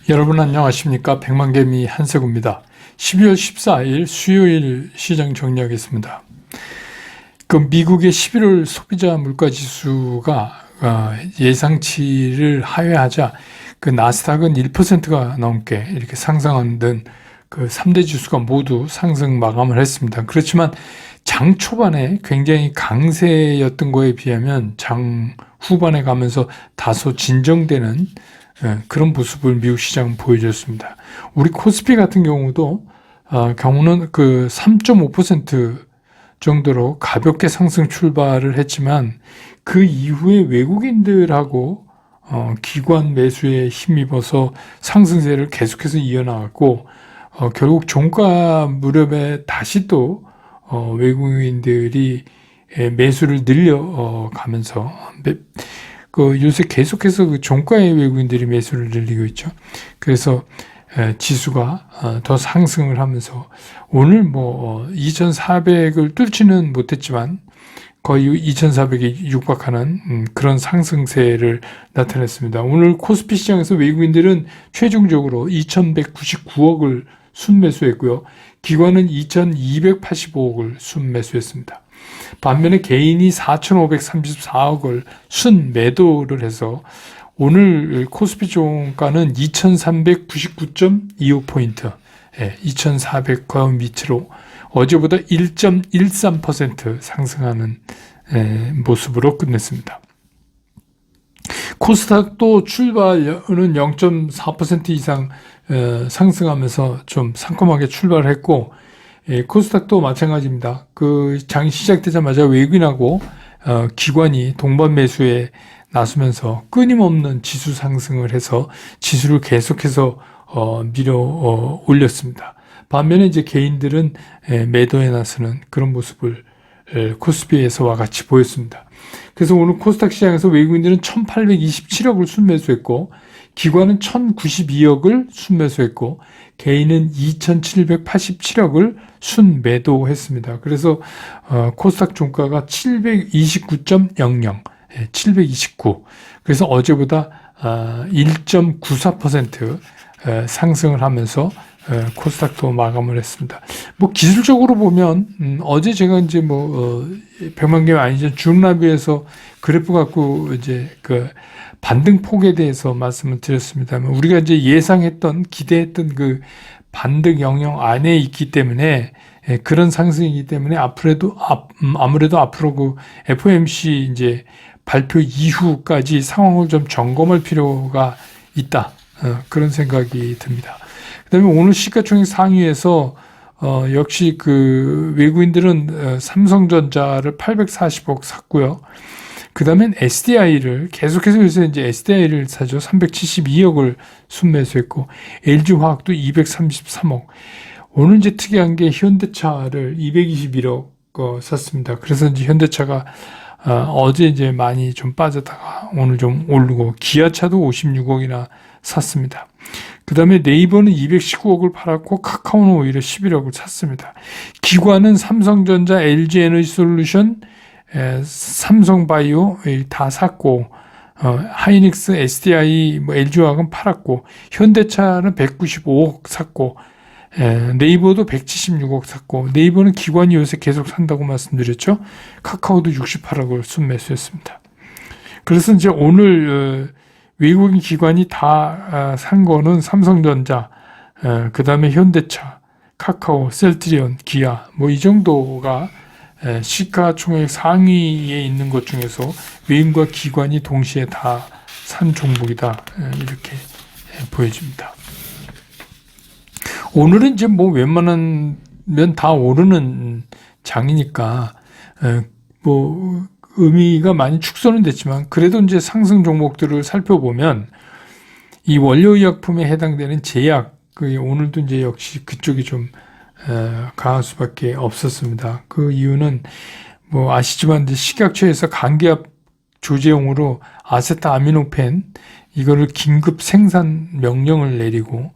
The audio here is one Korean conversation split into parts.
여러분 안녕하십니까? 백만개미 한세구입니다. 12월 14일 수요일 시장 정리하겠습니다. 미국의 11월 소비자 물가지수가 예상치를 하회하자 나스닥은 1%가 넘게 이렇게 상승하는 등 3대 지수가 모두 상승 마감을 했습니다. 그렇지만 장 초반에 굉장히 강세였던 거에 비하면 장 후반에 가면서 다소 진정되는 그런 모습을 미국 시장은 보여줬습니다. 우리 코스피 같은 경우는 3.5% 정도로 가볍게 상승 출발을 했지만 그 이후에 외국인들하고 기관 매수에 힘입어서 상승세를 계속해서 이어나갔고 결국 종가 무렵에 다시 또 외국인들이 매수를 늘려가면서 요새 계속해서 종가의 외국인들이 매수를 늘리고 있죠. 그래서 지수가 더 상승을 하면서 오늘 2400을 뚫지는 못했지만 거의 2400이 육박하는 그런 상승세를 나타냈습니다. 오늘 코스피 시장에서 외국인들은 최종적으로 2199억을 순매수했고요. 기관은 2285억을 순매수했습니다. 반면에 개인이 4534억을 순매도를 해서 오늘 코스피 종가는 2399.25포인트, 2400과 밑으로 어제보다 1.13% 상승하는 모습으로 끝냈습니다. 코스닥도 출발은 0.4% 이상 상승하면서 좀 상큼하게 출발을 했고 코스닥도 마찬가지입니다. 장 시작되자마자 외국인하고 기관이 동반 매수에 나서면서 끊임없는 지수 상승을 해서 지수를 계속해서 밀어 올렸습니다. 반면에 이제 개인들은 매도에 나서는 그런 모습을 코스피에서와 같이 보였습니다. 그래서 오늘 코스닥 시장에서 외국인들은 1827억을 순매수했고 기관은 1092억을 순매수했고 개인은 2787억을 순매도했습니다. 그래서 코스닥 종가가 729.00, 729. 그래서 어제보다 1.94% 상승을 하면서 코스닥도 마감을 했습니다. 기술적으로 보면 어제 제가 이제 백만개미 아니죠 중나비에서 그래프 갖고 이제 반등폭에 대해서 말씀을 드렸습니다만 우리가 이제 예상했던 기대했던 반등 영역 안에 있기 때문에 그런 상승이기 때문에 아무래도 앞으로 FOMC 이제 발표 이후까지 상황을 좀 점검할 필요가 있다. 그런 생각이 듭니다. 그다음에 오늘 시가총액 상위에서 역시 외국인들은 삼성전자를 840억 샀고요. 그 다음엔 SDI를 계속해서 요새 이제 SDI를 사죠. 372억을 순매수했고 LG화학도 233억. 오늘 이제 특이한 게 현대차를 221억 샀습니다. 그래서 이제 현대차가 어제 이제 많이 좀 빠졌다가 오늘 좀 오르고 기아차도 56억이나 샀습니다. 그 다음에 네이버는 219억을 팔았고 카카오는 오히려 11억을 샀습니다. 기관은 삼성전자, LG에너지솔루션, 삼성바이오 다 샀고 하이닉스, SDI, LG화학은 팔았고 현대차는 195억 샀고 네이버도 176억 샀고 네이버는 기관이 요새 계속 산다고 말씀드렸죠. 카카오도 68억을 순매수했습니다. 그래서 이제 오늘 외국인 기관이 다 산 거는 삼성전자, 그 다음에 현대차, 카카오, 셀트리온, 기아 이 정도가 시가총액 상위에 있는 것 중에서 외인과 기관이 동시에 다 산 종목이다 이렇게 보여집니다. 오늘은 이제 웬만하면 다 오르는 장이니까 의미가 많이 축소는 됐지만 그래도 이제 상승 종목들을 살펴보면 이 원료의약품에 해당되는 제약 오늘도 이제 역시 그쪽이 좀 강할 수밖에 없었습니다. 그 이유는 아시지만 이제 식약처에서 감기약 조제용으로 아세트아미노펜 이거를 긴급 생산 명령을 내리고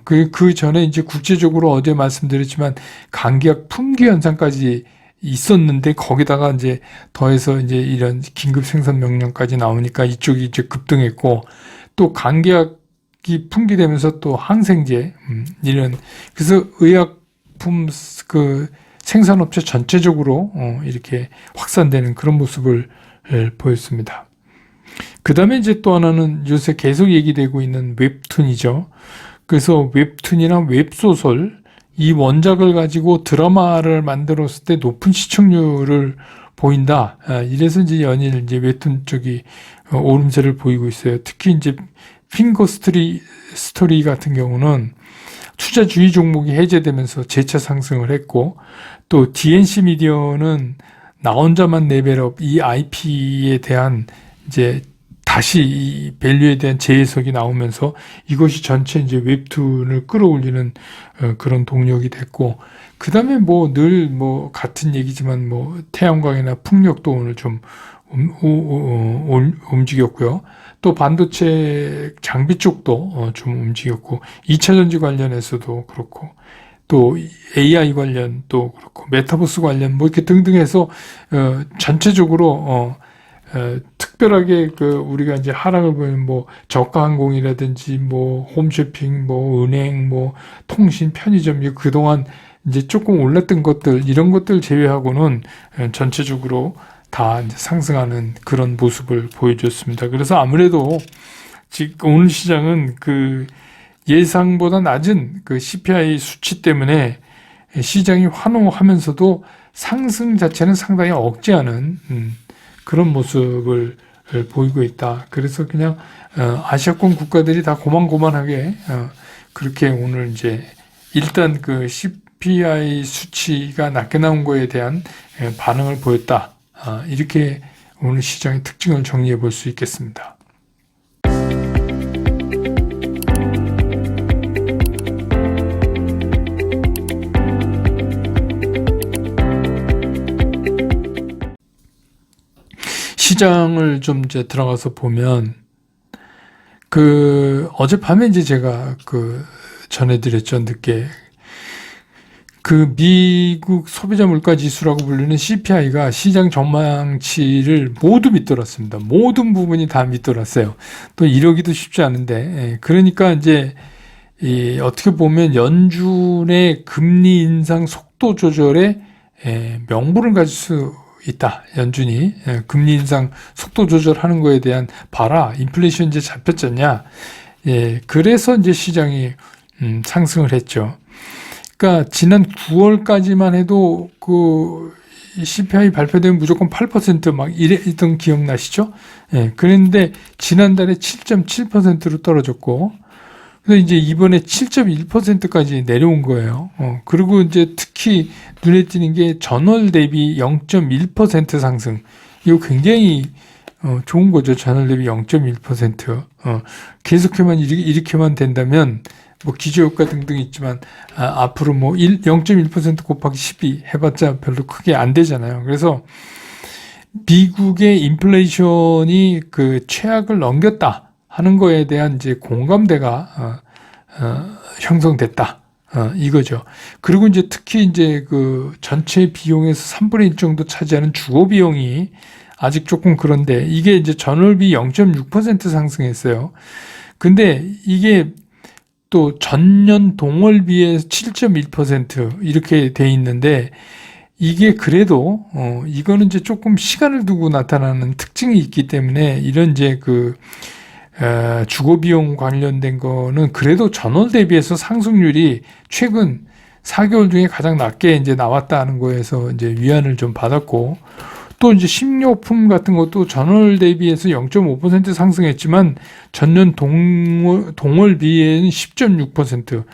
그 전에 이제 국제적으로 어제 말씀드렸지만 감기약 품귀 현상까지 있었는데 거기다가 이제 더해서 이제 이런 긴급 생산 명령까지 나오니까 이쪽이 이제 급등했고 또 감기약 풍기되면서 또 항생제, 이런, 그래서 의약품 그 생산업체 전체적으로 이렇게 확산되는 그런 모습을 보였습니다. 그 다음에 이제 또 하나는 요새 계속 얘기되고 있는 웹툰이죠. 그래서 웹툰이나 웹소설, 이 원작을 가지고 드라마를 만들었을 때 높은 시청률을 보인다. 이래서 이제 연일 이제 웹툰 쪽이 오름세를 보이고 있어요. 특히 이제 핑거 스토리 같은 경우는 투자주의 종목이 해제되면서 재차 상승을 했고, 또 DNC 미디어는 나 혼자만 레벨업 이 IP에 대한 이제 다시 이 밸류에 대한 재해석이 나오면서 이것이 전체 이제 웹툰을 끌어올리는 그런 동력이 됐고, 그 다음에 뭐 늘 뭐 같은 얘기지만 뭐 태양광이나 풍력도 오늘 좀 움직였고요. 또 반도체 장비 쪽도 좀 움직였고, 2차전지 관련해서도 그렇고, 또 AI 관련도 그렇고, 메타버스 관련 뭐 이렇게 등등 해서 전체적으로 특별하게 그 우리가 이제 하락을 보이는 뭐 저가 항공이라든지 뭐 홈쇼핑, 뭐 은행, 뭐 통신, 편의점, 그동안 이제 조금 올랐던 것들, 이런 것들 제외하고는 전체적으로 다 이제 상승하는 그런 모습을 보여줬습니다. 그래서 아무래도 지금 오늘 시장은 그 예상보다 낮은 그 CPI 수치 때문에 시장이 환호하면서도 상승 자체는 상당히 억제하는 그런 모습을 보이고 있다. 그래서 그냥 아시아권 국가들이 다 고만고만하게 그렇게 오늘 이제 일단 그 CPI 수치가 낮게 나온 거에 대한 반응을 보였다. 이렇게 오늘 시장의 특징을 정리해 볼 수 있겠습니다. 시장을 좀 이제 들어가서 보면 그 어젯밤에 이제 제가 그 전해드렸죠. 늦게 그 미국 소비자 물가 지수라고 불리는 CPI가 시장 전망치를 모두 밑돌았습니다. 모든 부분이 다 밑돌았어요. 또 이러기도 쉽지 않은데, 그러니까 이제 어떻게 보면 연준의 금리 인상 속도 조절에 명분을 가질 수 있다. 연준이 금리 인상 속도 조절하는 거에 대한 봐라, 인플레이션 이제 잡혔잖냐. 그래서 이제 시장이 상승을 했죠. 그러니까 지난 9월까지만 해도 그 CPI 발표되면 무조건 8%막 이랬던 기억나시죠? 그런데 지난달에 7.7%로 떨어졌고, 그래서 이제 이번에 7.1%까지 내려온 거예요. 그리고 이제 특히 눈에 띄는 게 전월 대비 0.1% 상승. 이거 굉장히 좋은 거죠. 전월 대비 0.1%. 계속해만 이렇게만 된다면 뭐 기저효과 등등 있지만 앞으로 뭐 0.1% 곱하기 12 해봤자 별로 크게 안 되잖아요. 그래서 미국의 인플레이션이 그 최악을 넘겼다 하는 거에 대한 이제 공감대가 형성됐다. 이거죠. 그리고 이제 특히 이제 그 전체 비용에서 3분의 1 정도 차지하는 주거 비용이 아직 조금 그런데 이게 이제 전월비 0.6% 상승했어요. 근데 이게 또 전년 동월비에 7.1% 이렇게 돼 있는데, 이게 그래도 이거는 이제 조금 시간을 두고 나타나는 특징이 있기 때문에 이런 이제 그 주거 비용 관련된 거는 그래도 전월 대비해서 상승률이 최근 4개월 중에 가장 낮게 이제 나왔다는 거에서 이제 위안을 좀 받았고, 또 이제 식료품 같은 것도 전월 대비해서 0.5% 상승했지만 전년 동월 비에는 10.6%,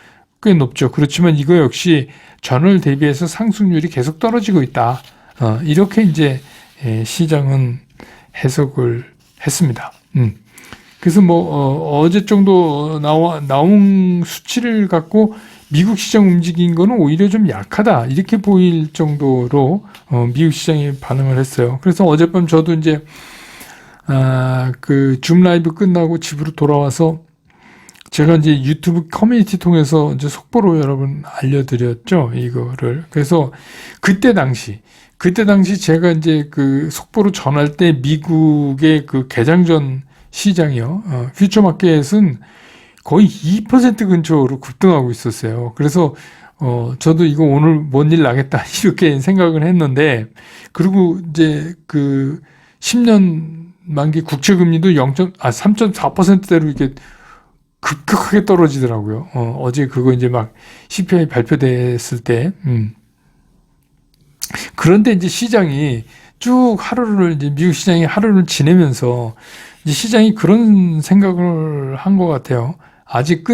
꽤 높죠. 그렇지만 이거 역시 전월 대비해서 상승률이 계속 떨어지고 있다. 이렇게 이제 시장은 해석을 했습니다. 그래서 뭐 어제 정도 나온 수치를 갖고 미국 시장 움직인 거는 오히려 좀 약하다, 이렇게 보일 정도로 미국 시장이 반응을 했어요. 그래서 어젯밤 저도 이제 그 줌 라이브 끝나고 집으로 돌아와서 제가 이제 유튜브 커뮤니티 통해서 이제 속보로 여러분 알려드렸죠, 이거를. 그래서 그때 당시 제가 이제 그 속보로 전할 때 미국의 그 개장 전 시장이요, 퓨처마켓은 거의 2% 근처로 급등하고 있었어요. 그래서 저도 이거 오늘 뭔 일 나겠다 이렇게 생각을 했는데, 그리고 이제 그 10년 만기 국채 금리도 3.4%대로 이렇게 급격하게 떨어지더라고요. 어제 그거 이제 막 CPI 발표됐을 때. 그런데 이제 시장이 쭉 하루를, 이제 미국 시장이 하루를 지내면서 이제 시장이 그런 생각을 한 것 같아요. 아직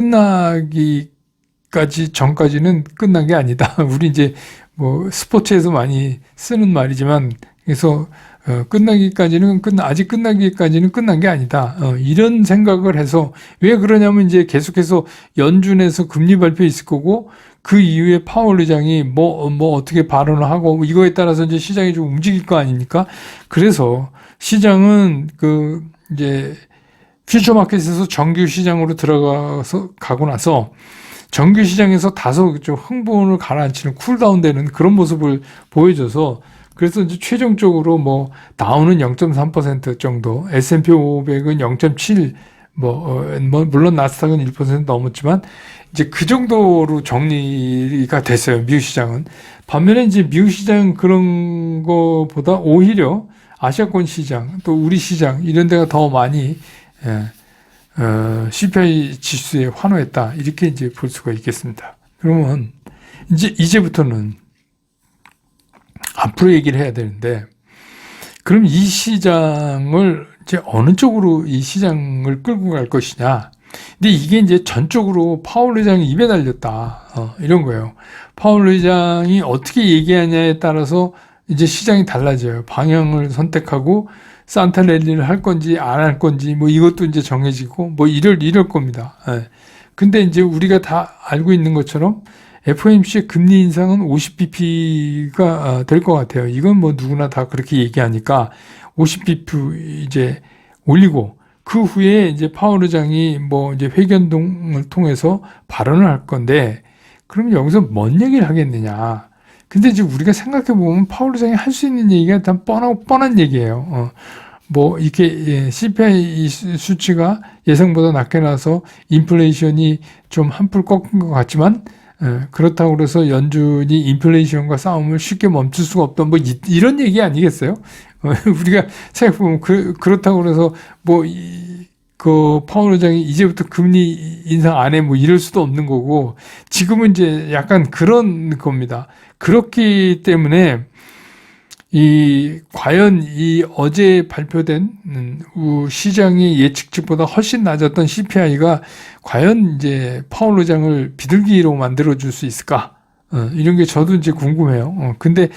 전까지는 끝난 게 아니다. 우리 이제 뭐 스포츠에서 많이 쓰는 말이지만, 그래서 아직 끝나기까지는 끝난 게 아니다. 이런 생각을 해서, 왜 그러냐면 이제 계속해서 연준에서 금리 발표 있을 거고, 그 이후에 파월 의장이 뭐 어떻게 발언을 하고, 이거에 따라서 이제 시장이 좀 움직일 거 아닙니까? 그래서 시장은 이제 퓨처 마켓에서 정규 시장으로 가고 나서 정규 시장에서 다소 좀 흥분을 가라앉히는 쿨다운 되는 그런 모습을 보여줘서, 그래서 이제 최종적으로 뭐 다우는 0.3% 정도, S&P 500은 0.7, 물론 나스닥은 1% 넘었지만 이제 그 정도로 정리가 됐어요. 미국 시장은. 반면에 이제 미국 시장 그런 거보다 오히려 아시아권 시장, 또 우리 시장 이런 데가 더 많이 CPI 지수에 환호했다. 이렇게 이제 볼 수가 있겠습니다. 그러면 이제부터는 앞으로 얘기를 해야 되는데, 그럼 이 시장을 이제 어느 쪽으로 이 시장을 끌고 갈 것이냐. 근데 이게 이제 전적으로 파월 의장이 입에 달렸다. 이런 거예요. 파월 의장이 어떻게 얘기하냐에 따라서 이제 시장이 달라져요. 방향을 선택하고 산타 랠리를 할 건지 안 할 건지 뭐 이것도 이제 정해지고 뭐 이럴 겁니다. 근데 이제 우리가 다 알고 있는 것처럼 FOMC의 금리 인상은 50bp가 될 것 같아요. 이건 뭐 누구나 다 그렇게 얘기하니까 50bp 이제 올리고, 그 후에 이제 파월 의장이 뭐 이제 회견을 통해서 발언을 할 건데, 그럼 여기서 뭔 얘기를 하겠느냐. 근데 이제 우리가 생각해 보면 파월 의장이 할 수 있는 얘기가 다 뻔한 얘기예요. 뭐 이렇게 CPI 수치가 예상보다 낮게 나서 인플레이션이 좀 한풀 꺾은 것 같지만, 그렇다고 그래서 연준이 인플레이션과 싸움을 쉽게 멈출 수가 없다. 뭐 이런 얘기 아니겠어요? 우리가 생각해보면 그렇다고 그래서 그 파월 의장이 이제부터 금리 인상 안 해 뭐 이럴 수도 없는 거고, 지금은 이제 약간 그런 겁니다. 그렇기 때문에 과연 어제 발표된 시장의 예측치보다 훨씬 낮았던 CPI가 과연 이제 파월 의장을 비둘기로 만들어줄 수 있을까? 이런 게 저도 이제 궁금해요. 근데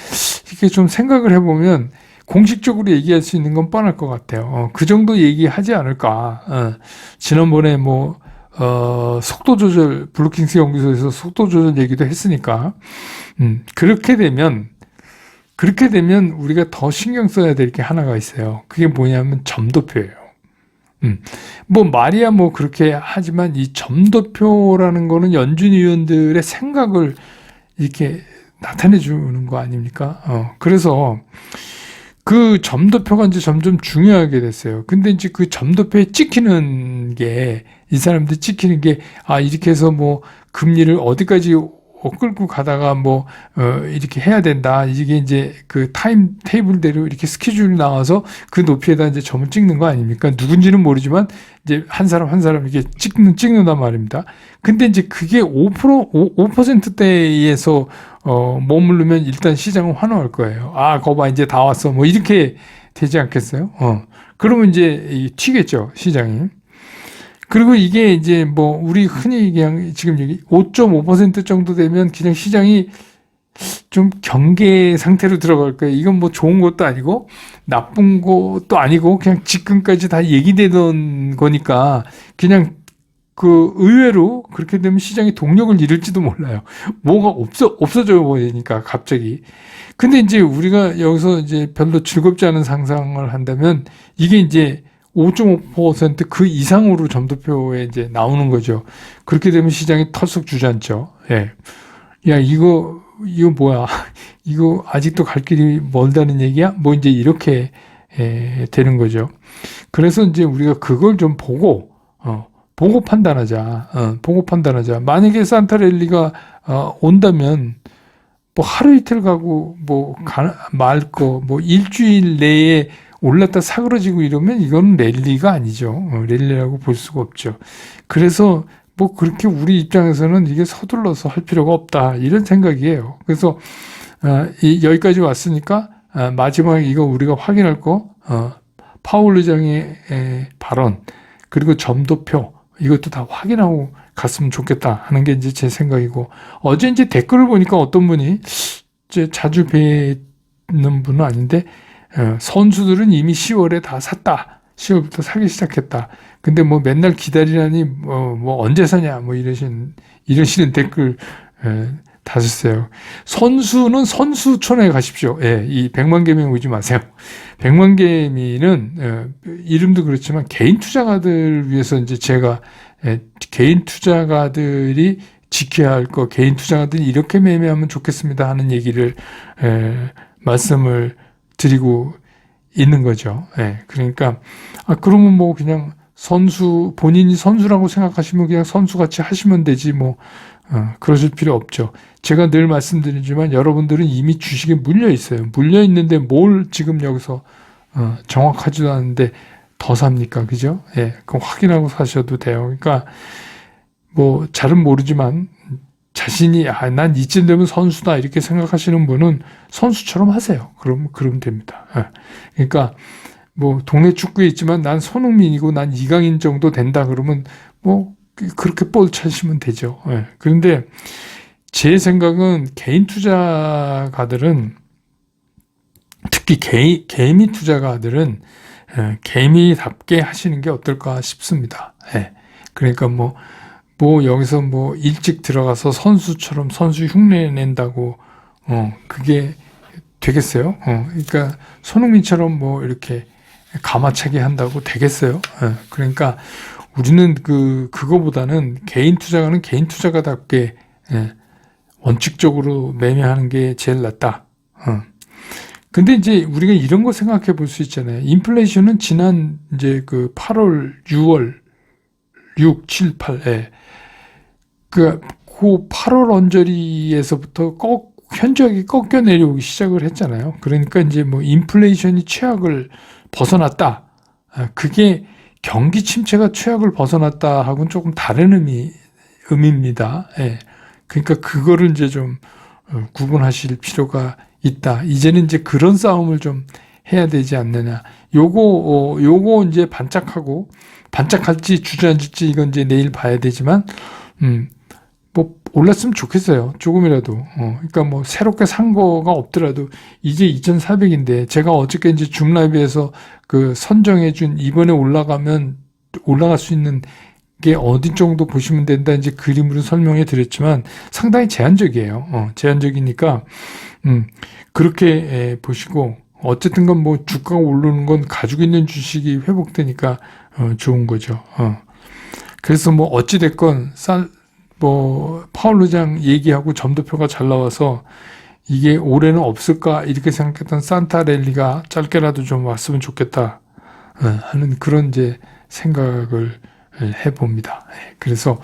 이렇게 좀 생각을 해보면 공식적으로 얘기할 수 있는 건 뻔할 것 같아요. 그 정도 얘기하지 않을까? 지난번에 속도 조절, 블루킹스 연구소에서 속도 조절 얘기도 했으니까, 그렇게 되면 우리가 더 신경 써야 될 게 하나가 있어요. 그게 뭐냐면 점도표예요. 말이야 그렇게 하지만 이 점도표라는 거는 연준 위원들의 생각을 이렇게 나타내 주는 거 아닙니까? 그래서 그 점도표가 이제 점점 중요하게 됐어요. 근데 이제 그 점도표에 찍히는 게, 이 사람들이 찍히는 게, 이렇게 해서 금리를 어디까지 끌고 가다가 이렇게 해야 된다. 이게 이제 그 타임 테이블대로 이렇게 스케줄이 나와서 그 높이에다 이제 점을 찍는 거 아닙니까? 누군지는 모르지만 이제 한 사람 이렇게 찍는단 말입니다. 근데 이제 그게 5%대에서 머무르면 일단 시장은 환호할 거예요. 거봐 이제 다 왔어. 이렇게 되지 않겠어요? 그러면 이제 튀겠죠, 시장이. 그리고 이게 이제 우리 흔히 얘기한 지금 여기 5.5% 정도 되면 그냥 시장이 좀 경계 상태로 들어갈 거예요. 이건 좋은 것도 아니고 나쁜 것도 아니고 그냥 지금까지 다 얘기되던 거니까, 그냥 의외로 그렇게 되면 시장이 동력을 잃을지도 몰라요. 뭐가 없어져 보이니까 갑자기. 근데 이제 우리가 여기서 이제 별로 즐겁지 않은 상상을 한다면 이게 이제 5.5% 그 이상으로 점도표에 이제 나오는 거죠. 그렇게 되면 시장이 털썩 주저앉죠. 예. 야, 이거 뭐야? 이거 아직도 갈 길이 멀다는 얘기야? 이제 이렇게 되는 거죠. 그래서 이제 우리가 그걸 좀 보고, 보고 판단하자. 보고 판단하자. 만약에 산타랠리가 온다면 뭐 하루 이틀 가고 말 거 뭐 일주일 내에 올랐다 사그러지고 이러면 이건 랠리가 아니죠. 랠리라고 볼 수가 없죠. 그래서 뭐 그렇게 우리 입장에서는 이게 서둘러서 할 필요가 없다 이런 생각이에요. 그래서 여기까지 왔으니까 마지막에 이거 우리가 확인할 거 파월 의장의 발언 그리고 점도표 이것도 다 확인하고 갔으면 좋겠다 하는 게 이제 제 생각이고, 어제 이제 댓글을 보니까 어떤 분이 이제 자주 뵈는 분은 아닌데 선수들은 이미 10월에 다 샀다. 10월부터 사기 시작했다. 근데 뭐 맨날 기다리라니 뭐 언제 사냐 뭐 이러시는 댓글 다셨어요. 선수는 선수촌에 가십시오. 예, 이 100만 개미 오지 마세요. 100만 개미는 이름도 그렇지만 개인 투자가들 위해서 이제 제가 개인 투자가들이 지켜야 할 거, 개인 투자가들이 이렇게 매매하면 좋겠습니다 하는 얘기를 말씀을 드리고 있는 거죠. 예, 그러니까 그러면 뭐 그냥 본인이 선수라고 생각하시면 그냥 선수같이 하시면 되지 뭐 그러실 필요 없죠. 제가 늘 말씀드리지만 여러분들은 이미 주식에 물려 있어요. 물려 있는데 뭘 지금 여기서 정확하지도 않은데 더 삽니까? 그죠? 예, 그럼 확인하고 사셔도 돼요. 그러니까 뭐 잘은 모르지만 자신이 난 이쯤 되면 선수다 이렇게 생각하시는 분은 선수처럼 하세요. 그러면 됩니다. 예. 그러니까 뭐 동네 축구에 있지만 난 손흥민이고 난 이강인 정도 된다 그러면 뭐 그렇게 볼 차시면 되죠. 예. 그런데 제 생각은 개인 투자가들은 특히 개미 투자가들은 개미답게 하시는 게 어떨까 싶습니다. 예. 그러니까 뭐 여기서 뭐 일찍 들어가서 선수처럼 선수 흉내 낸다고 그게 되겠어요? 그러니까 손흥민처럼 뭐 이렇게 가마차기 한다고 되겠어요? 그러니까 우리는 그거보다는 개인 투자가는 개인 투자가답게 원칙적으로 매매하는 게 제일 낫다. 근데 이제 우리가 이런 거 생각해 볼 수 있잖아요. 인플레이션은 지난 이제 8월, 6월, 6, 7, 8에 그 8월 언저리에서부터 현저하게 꺾여 내려오기 시작을 했잖아요. 그러니까 이제 뭐 인플레이션이 최악을 벗어났다. 그게 경기 침체가 최악을 벗어났다 하고는 조금 다른 의미입니다. 예. 그러니까 그거를 이제 좀 구분하실 필요가 있다. 이제는 이제 그런 싸움을 좀 해야 되지 않느냐. 요거 이제 반짝할지 주저앉을지 이건 이제 내일 봐야 되지만, 뭐 올랐으면 좋겠어요. 조금이라도. 그러니까 뭐 새롭게 산 거가 없더라도 이제 2,400인데 제가 어저께 이제 줌 라이브에서 선정해준 이번에 올라갈 수 있는 게 어디 정도 보시면 된다 이제 그림으로 설명해 드렸지만 상당히 제한적이에요. 제한적이니까 그렇게 보시고 어쨌든 건 뭐 주가가 오르는 건 가지고 있는 주식이 회복되니까 좋은 거죠. 그래서 뭐 어찌 됐건 파월 의장 얘기하고 점도표가 잘 나와서 이게 올해는 없을까 이렇게 생각했던 산타랠리가 짧게라도 좀 왔으면 좋겠다 하는 그런 이제 생각을 해봅니다. 그래서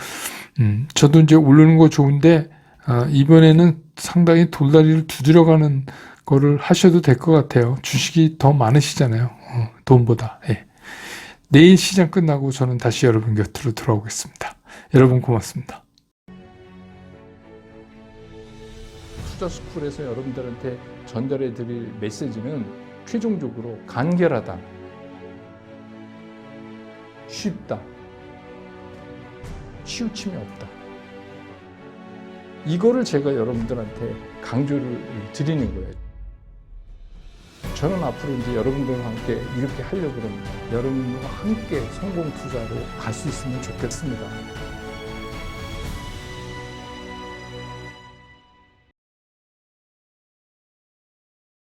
저도 이제 오르는 거 좋은데 이번에는 상당히 돌다리를 두드려가는 거를 하셔도 될 것 같아요. 주식이 더 많으시잖아요. 돈보다. 내일 시장 끝나고 저는 다시 여러분 곁으로 돌아오겠습니다. 여러분 고맙습니다. 투자스쿨에서 여러분들한테 전달해 드릴 메시지는 최종적으로 간결하다, 쉽다, 치우침이 없다. 이거를 제가 여러분들한테 강조를 드리는 거예요. 저는 앞으로 이제 여러분들과 함께 이렇게 하려고 합니다. 여러분과 함께 성공 투자로 갈 수 있으면 좋겠습니다.